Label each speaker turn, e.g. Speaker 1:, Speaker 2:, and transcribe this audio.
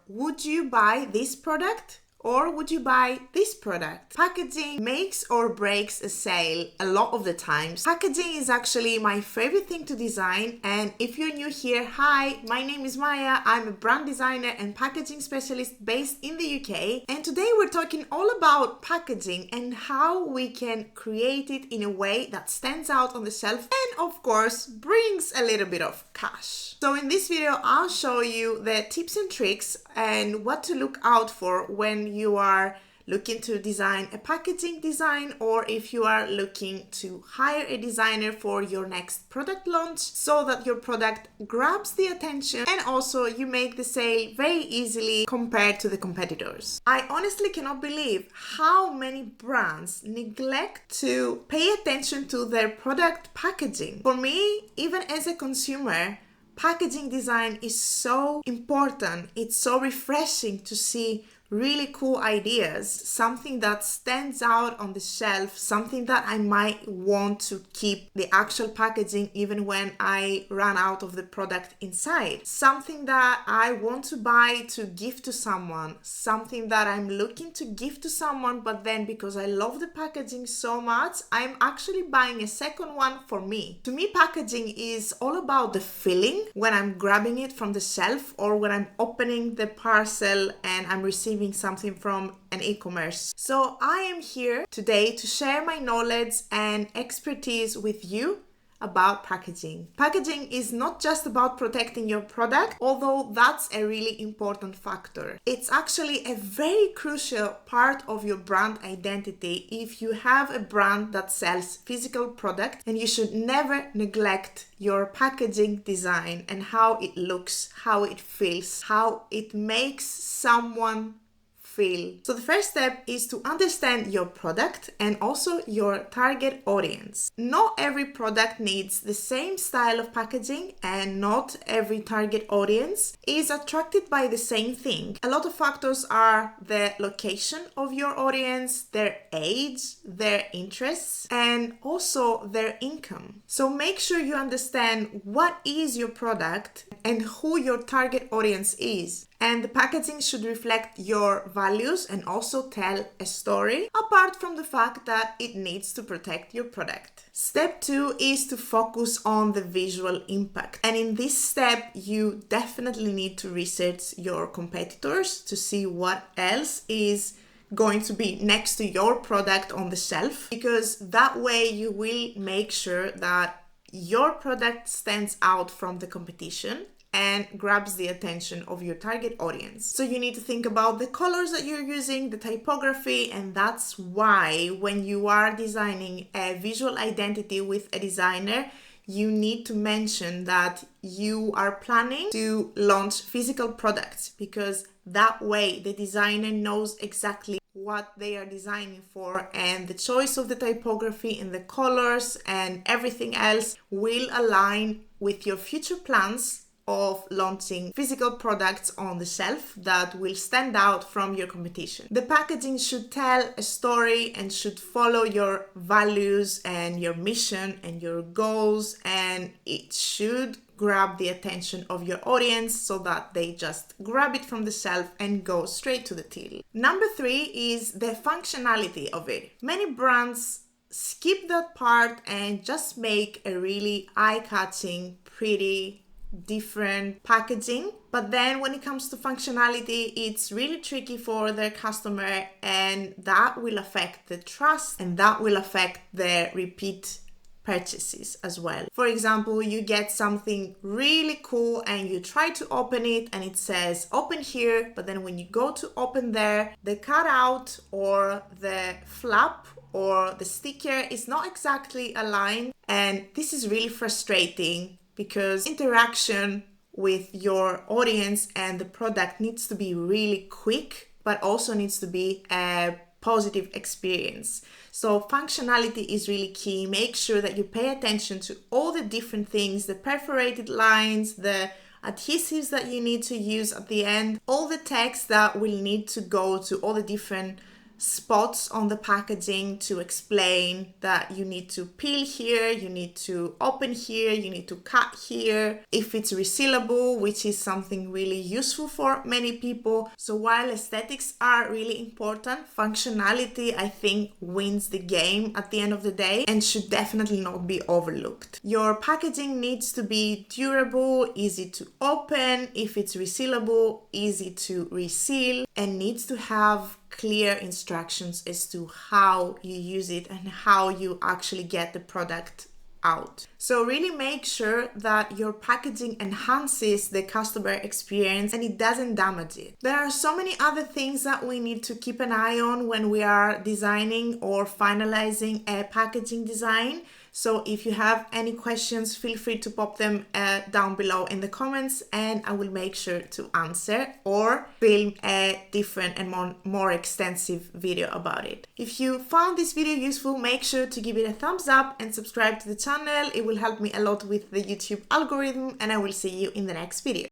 Speaker 1: would you buy this product? Or would you buy this product? Packaging makes or breaks a sale a lot of the times. Packaging is actually my favorite thing to design, and if you're new here, hi, my name is Maya. I'm a brand designer and packaging specialist based in the UK, and today we're talking all about packaging and how we can create it in a way that stands out on the shelf and of course brings a little bit of cash. So in this video, I'll show you the tips and tricks and what to look out for when you are looking to design a packaging design, or if you are looking to hire a designer for your next product launch so that your product grabs the attention and also you make the sale very easily compared to the competitors. I honestly cannot believe how many brands neglect to pay attention to their product packaging. For me, even as a consumer, packaging design is so important. It's so refreshing to see really cool ideas, something that stands out on the shelf, something that I might want to keep the actual packaging even when I run out of the product inside, something that I want to buy to give to someone, something that I'm looking to give to someone, but then because I love the packaging so much, I'm actually buying a second one for me. To me, packaging is all about the feeling when I'm grabbing it from the shelf or when I'm opening the parcel and I'm receiving something from an e-commerce. So I am here today to share my knowledge and expertise with you about packaging. Packaging is not just about protecting your product, although that's a really important factor. It's actually a very crucial part of your brand identity if you have a brand that sells physical product, and you should never neglect your packaging design and how it looks, how it feels, how it makes someone feel. So the first step is to understand your product and also your target audience. Not every product needs the same style of packaging, and not every target audience is attracted by the same thing. A lot of factors are the location of your audience, their age, their interests, and also their income. So make sure you understand what is your product and who your target audience is. And the packaging should reflect your values and also tell a story, apart from the fact that it needs to protect your product. Step 2 is to focus on the visual impact. And in this step, you definitely need to research your competitors to see what else is going to be next to your product on the shelf, because that way you will make sure that your product stands out from the competition and grabs the attention of your target audience. So you need to think about the colors that you're using, the typography, and that's why when you are designing a visual identity with a designer, you need to mention that you are planning to launch physical products, because that way the designer knows exactly what they are designing for, and the choice of the typography and the colors and everything else will align with your future plans of launching physical products on the shelf that will stand out from your competition. The packaging should tell a story and should follow your values and your mission and your goals, and it should grab the attention of your audience so that they just grab it from the shelf and go straight to the till. Number 3 is the functionality of it. Many brands skip that part and just make a really eye-catching, pretty, different packaging, but then when it comes to functionality, it's really tricky for their customer, and that will affect the trust and that will affect their repeat purchases as well. For example, you get something really cool and you try to open it and it says open here, but then when you go to open there, the cutout or the flap or the sticker is not exactly aligned, and this is really frustrating because interaction with your audience and the product needs to be really quick, but also needs to be a positive experience. So functionality is really key. Make sure that you pay attention to all the different things, the perforated lines, the adhesives that you need to use at the end, all the text that will need to go to all the different spots on the packaging to explain that you need to peel here, you need to open here, you need to cut here. If it's resealable, which is something really useful for many people. So while aesthetics are really important, functionality, I think, wins the game at the end of the day and should definitely not be overlooked. Your packaging needs to be durable, easy to open. If it's resealable, easy to reseal, and needs to have clear instructions as to how you use it and how you actually get the product out. So really make sure that your packaging enhances the customer experience and it doesn't damage it. There are so many other things that we need to keep an eye on when we are designing or finalizing a packaging design. So if you have any questions, feel free to pop them down below in the comments and I will make sure to answer or film a different and more extensive video about it. If you found this video useful, make sure to give it a thumbs up and subscribe to the channel. It will help me a lot with the YouTube algorithm and I will see you in the next video.